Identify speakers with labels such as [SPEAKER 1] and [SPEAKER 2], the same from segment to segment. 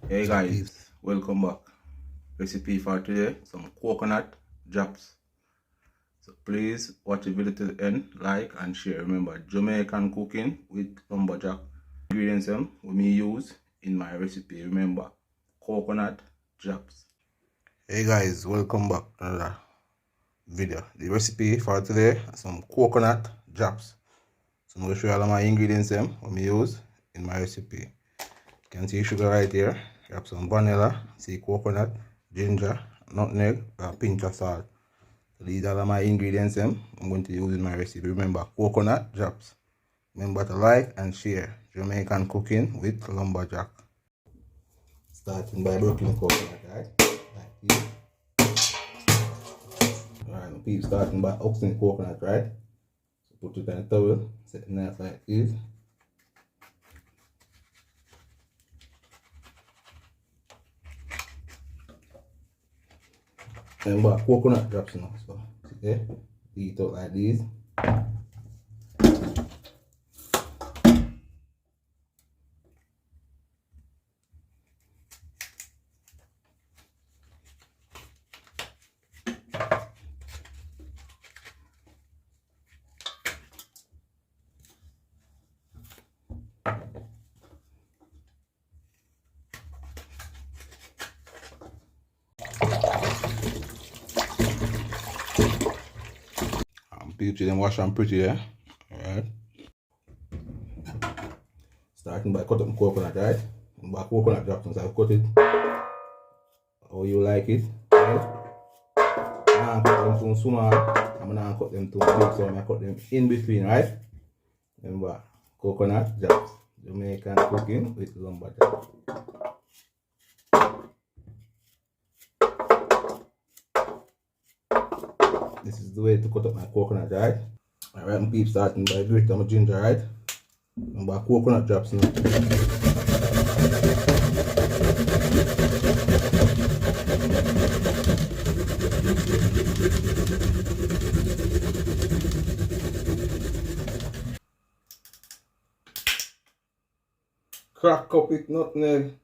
[SPEAKER 1] Hey guys, welcome back. Recipe for today, some coconut drops. So please watch the video to the end, like and share. Remember, Jamaican cooking with lumberjack. Ingredients we may use in my recipe. Remember, coconut drops. Hey guys, welcome back to another video. The recipe for today, some coconut drops. So I'm going to show you all of my ingredients we may use in my recipe. You can see sugar right here. You have some vanilla, see coconut, ginger, nutmeg, a pinch of salt. So these are my ingredients I'm going to use in my recipe. Remember, coconut drops. Remember to like and share. Jamaican cooking with lumberjack. Starting by breaking the coconut, right? Like this. Alright, people starting by oxing the coconut, right? So put it on a towel, set the knife like this. Remember, coconut drops now, so see, eat out like this. Peach them wash and pretty there. Alright. Starting by cutting the coconut, right? By coconut drops, so I cut it how you like it. Right? I'm cut them too small. I'm gonna cut them too big, so I'm gonna cut them in between, right? Remember, coconut drops. Jamaican cooking with lumberjack. This is the way to cut up my coconut, right? Alright, my peeps, starting by grating my ginger, right? Remember, coconut drops now. Crack up with nutmeg.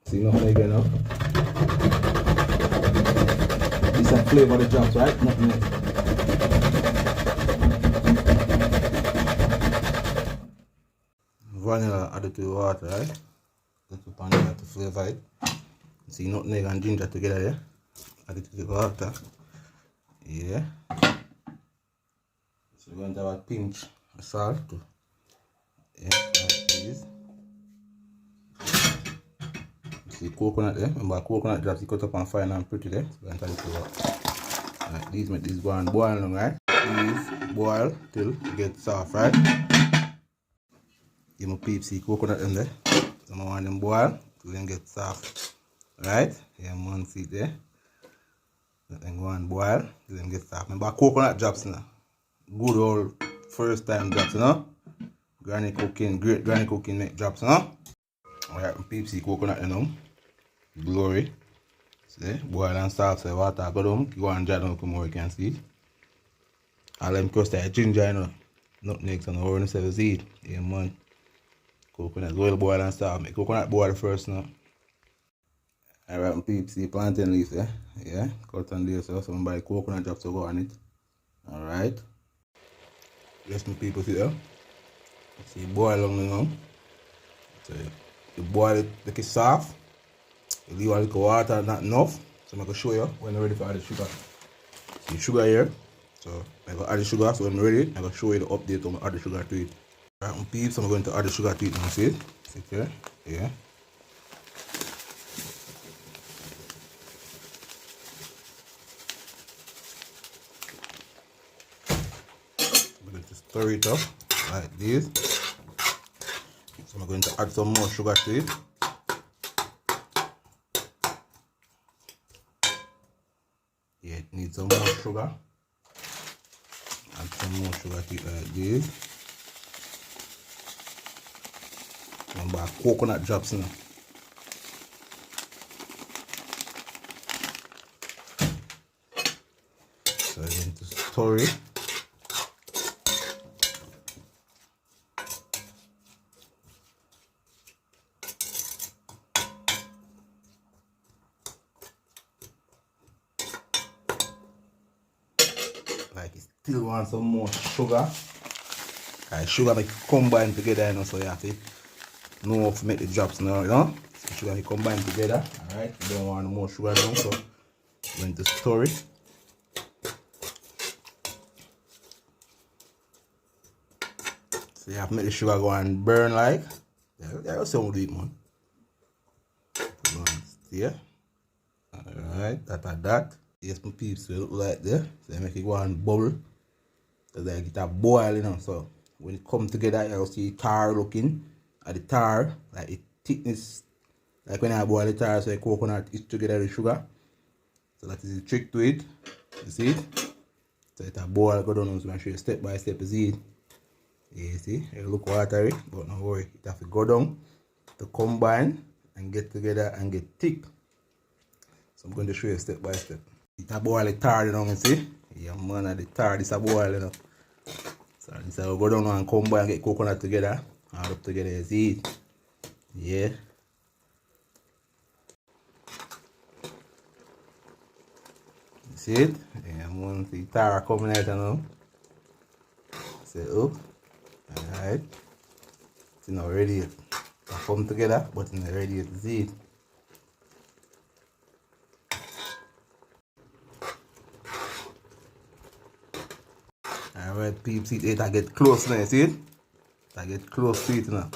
[SPEAKER 1] See nutmeg enough. This is flavor the drops, right? Nutmeg. Vanilla added to the water, right? Little vanilla to flavor it. See nutmeg and ginger together there. Add it to the water. Yeah. So we're going to have a pinch of salt too. Yeah, like this. See coconut there. Remember coconut drops you cut up and fine and pretty there. So we're going to add it to the water. Like these make this one boil long, right? These boil till it gets soft, right? Give my peeps see coconut in there. So I want them boil till them get soft. Right? Yeah, man, see it there. Let them go and boil till them get soft. Remember coconut drops now. Good old first time drops, you know? Granny cooking, great granny cooking make drops, you know? Alright, my peeps see coconut, you know? Glory. See? Boil and soft, so the water go down. Go and dry down more, you can see it. All them crust like ginger, you know? Nutmeg and orange, so you see it. Yeah, man. Coconut well boil and soft. Make coconut boil first now. Alright, my peeps see plantain leaf, eh? Yeah, cut on there, so somebody coconut drops to go on it. Alright. Yes, my people see there. See, boil long now. So you boil it, make it soft. You leave a little water, not enough. So I'm going to show you when you're ready for add the sugar. See sugar here. So I'm going to add the sugar. So when I'm ready, I'm going to show you the update when I add the sugar to it. Alright, my peeps, I'm going to add the sugar to it now. See it? See it here? Yeah. I'm going to stir it up like this. So I'm going to add some more sugar to it. Yeah, it needs some more sugar. Add some more sugar to it like this. Remember, coconut drops now. So I'm going to stir it. still want some more sugar. Alright, sugar make combine together, you know, so you have to know how to make the drops now, you know. So sugar make combine together. Alright, you don't want more sugar down, so you're going to stir it. So you have to make the sugar go and burn like. Yeah, that's how we do it, man. Go and stir. Alright, that. Yes, my peeps will look like that. So you make it go and bubble. So like it a boil, you know. So when it come together, you'll see tar looking at the tar, like the thickness, like when I boil the tar, so the coconut is together with sugar. So that is the trick to it. You see it? So it a boil, go down, so make sure you step by step, you see it. Yeah, you see, it look watery, but don't worry, it have to go down to combine and get together and get thick. So I'm going to show you step by step. It a boil the tar, you know, you see? Yeah, man, the tar, this a boil, you know. So this will go down and combine and get coconut together, all up together, you see it? Yeah. You see it? Yeah, man, the tar coming out now. Say up. Alright. It's not ready yet. It come together, but it's not ready yet, you see it? Alright, peeps, it I get close now, you see it? I get close to it now.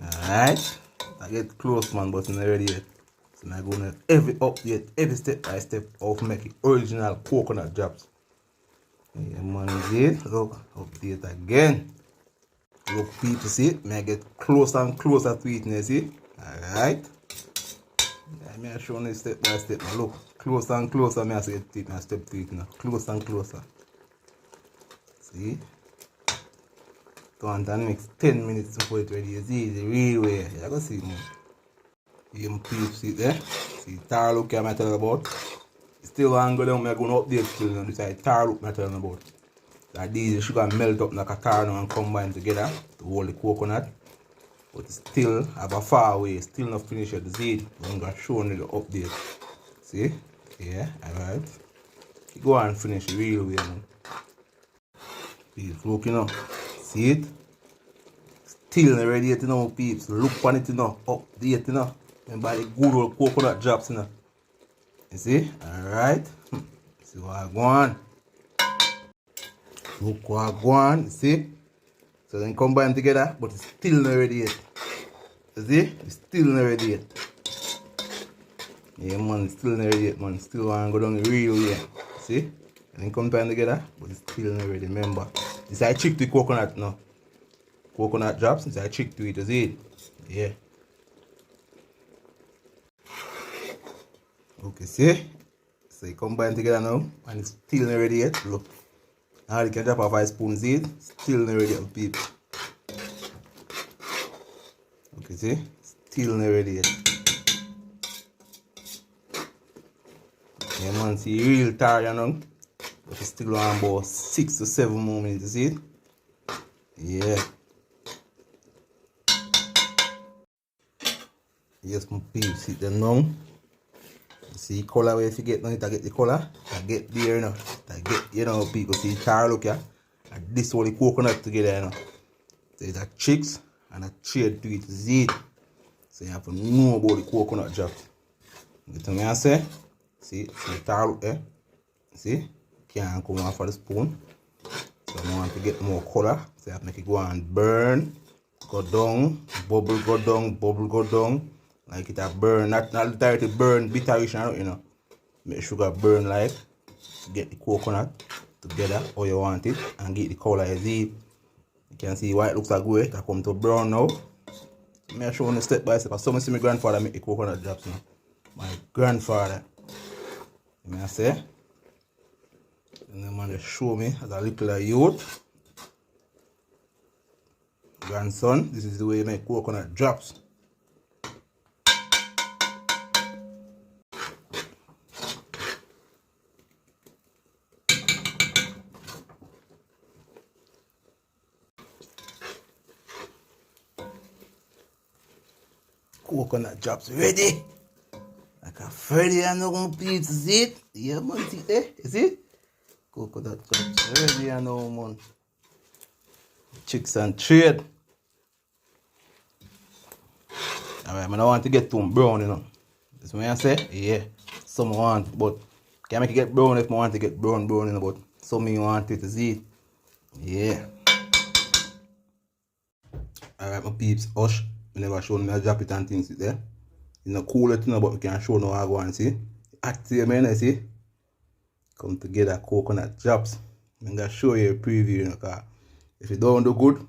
[SPEAKER 1] Alright? I get close, man, but it's not ready yet. So I'm going to every update, every step by step of making original coconut drops. Yeah, man, see it? Look, update again. Look, people, see it? I get closer and closer to it, you see? Alright? Yeah, I'm showing you step by step. Now look, closer and closer, I get it, I step to it now. Closer and closer. See? Don't mix 10 minutes before it's ready. You see, it's the real way. You can see, man. You peep, see it there? See, tar look I'm telling about. Still want to go down, I'm going to update still. You know, this is tar look I'm telling about. Like these sugar melt up like a tar now and combine together to hold the coconut. But still have a far away, still not finished yet. See it? I'm going to show you the update. See? Yeah, alright. Go and finish the real way, man. Peeps, look, you know. See it? Still not ready yet, you know, peeps. Look on it, you know. Update, you know. Remember the good old coconut drops, you know. You see? Alright. See what I go on. Look what I go on. You see? So then combine together, but it's still not ready yet. You see? It's still not ready yet. Yeah, man, it's still not ready yet, man. Still want to go down the real way. See? And then combine together, but it's still not ready. Remember, this is a trick to coconut now. Coconut drops, it's a trick to it, you see it? Yeah. Okay, see? So you combine together now, and it's still not ready yet. Look. Now you can drop off 5 spoons in, still not ready yet, people. Okay, see? Still not ready yet. Yeah, man, see, real tar, you know? But it's still on about 6 to 7 more minutes, you see it? Yeah. Yes, my peeps, see them now. See color where if you get now, it get the color. I get there, you know. I get, you know, people see tar look here. And this all the coconut together, you know. So it's a chicks and a trade to it, see it. So you have to know about the coconut drops. You get what I say? See the tar look there. See? Can't come off of the spoon. So I want to get more color. So I have to make it go and burn. Go down, bubble go down, bubble go down. Like it a burn, not directly burn bitterish, you know. Make sugar burn like, get the coconut together how you want it and get the color you see. You can see why it looks like good, it come to brown now. I'll show you step by step. I saw me see my grandfather make the coconut drops now. My grandfather. You may say. And the man just show me as a little youth. Grandson, this is the way you make coconut drops. Coconut drops ready. Like a Freddy and no peeps, see it? Yeah, man, see it there? You see? Coconut drops ready and now, man. Chicks and trade. Alright, I don't want to get too brown, you know. That's what I say? Yeah. Some want, but can make it get brown if I want to get brown, you know, but some me want it to see. Yeah. Alright, my peeps, hush. I never show me I drop it and things there. You know, cool it, you know, but we can show now I go and see. Active, man, I see. Come together, coconut drops. I'm gonna show you a preview, you know, cause if you don't do good, you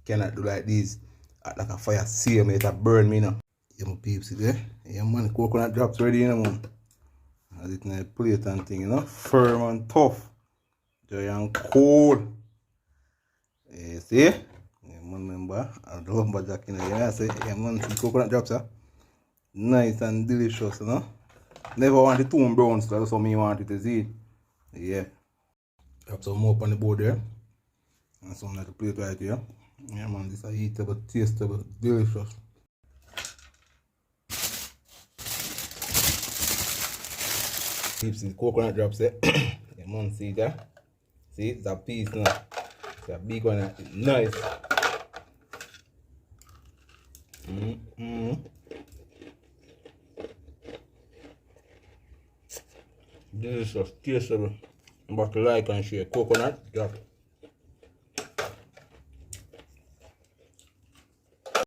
[SPEAKER 1] cannot do like this. Act like a fire sear me, it'll burn me, you know. Yeah, my peeps, see there? Yeah, man, coconut drops ready, you know, man. As it in a plate and thing, you know. Firm and tough. Dry and cold. Yeah, see? Yeah, man, remember, the lumberjack, you know, yeah, I say, yeah, man, see coconut drops, huh? Nice and delicious, you know. Never want it too brown, so that's what me want it to see. Yeah. Have some more on the board there. And some like the plate right here. Yeah, man, this is eatable, tasteable, delicious. Keep the coconut drops there. Yeah, man, see that? See, it's a piece now. It's a big one, it's nice. Delicious, tasteable. But like and share coconut drop.